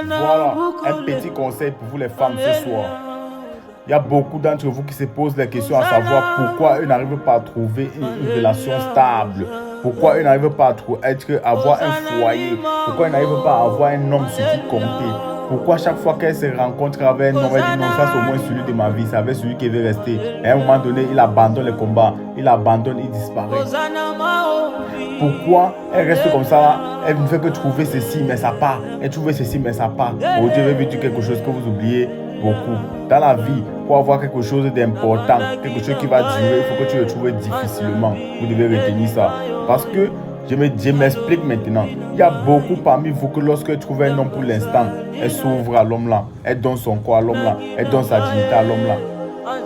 Voilà un petit conseil pour vous les femmes ce soir. Il y a beaucoup d'entre vous qui se posent la question à savoir pourquoi eux n'arrivent pas à trouver une relation stable. Pourquoi eux n'arrivent pas à avoir un foyer. Pourquoi ils n'arrivent pas à avoir un homme sur qui compter. Pourquoi chaque fois qu'elle se rencontre avec un homme, elle dit non, ça c'est au moins celui de ma vie, c'est avec celui qui veut rester. Et à un moment donné, il abandonne le combat, il abandonne, il disparaît. Pourquoi elle reste comme ça là? Elle ne fait que trouver ceci, mais ça part. Elle trouve ceci, mais ça part. Oh Dieu, je vais vous dire quelque chose que vous oubliez beaucoup. Dans la vie, pour avoir quelque chose d'important, quelque chose qui va durer, il faut que tu le trouves difficilement. Vous devez retenir ça. Parce que, je m'explique maintenant. Il y a beaucoup parmi vous que lorsque trouve un homme pour l'instant, elle s'ouvre à l'homme là. Elle donne son corps à l'homme là. Elle donne sa dignité à l'homme là.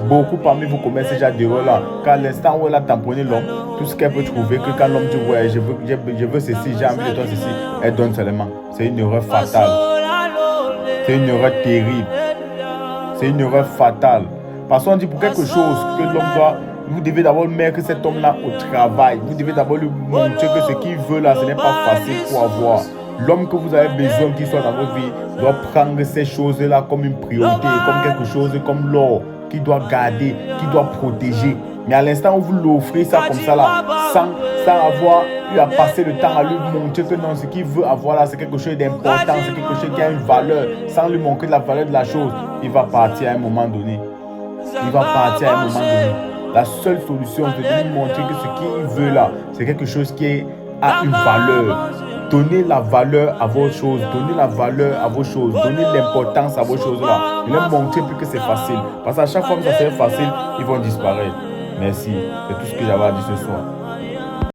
Beaucoup parmi vous commettent ce genre d'erreur là. Qu'à l'instant où elle a tamponné l'homme, tout ce qu'elle peut trouver, que quand l'homme dit ouais, je veux ceci, j'ai envie de toi ceci, elle donne seulement. C'est une erreur fatale. C'est une erreur terrible. C'est une erreur fatale. Parce qu'on dit pour quelque chose que l'homme doit, vous devez d'abord mettre cet homme-là au travail. Vous devez d'abord lui montrer que ce qu'il veut là, ce n'est pas facile pour avoir. L'homme que vous avez besoin qu'il soit dans votre vie doit prendre ces choses-là comme une priorité, comme quelque chose comme l'or qu'il doit garder, qu'il doit protéger. Mais à l'instant où vous l'offrez ça comme ça là, sans avoir eu à passer le temps à lui montrer que non, ce qu'il veut avoir là, c'est quelque chose d'important, c'est quelque chose qui a une valeur, sans lui montrer la valeur de la chose, il va partir à un moment donné. Il va partir à un moment donné. La seule solution, c'est de lui montrer que ce qu'il veut là, c'est quelque chose qui a une valeur. Donnez la valeur à vos choses, donnez la valeur à vos choses, donnez l'importance à vos choses là. Ne leur montrez plus que c'est facile. Parce qu'à chaque fois que ça serait facile, ils vont disparaître. Merci. C'est tout ce que j'avais à dire ce soir.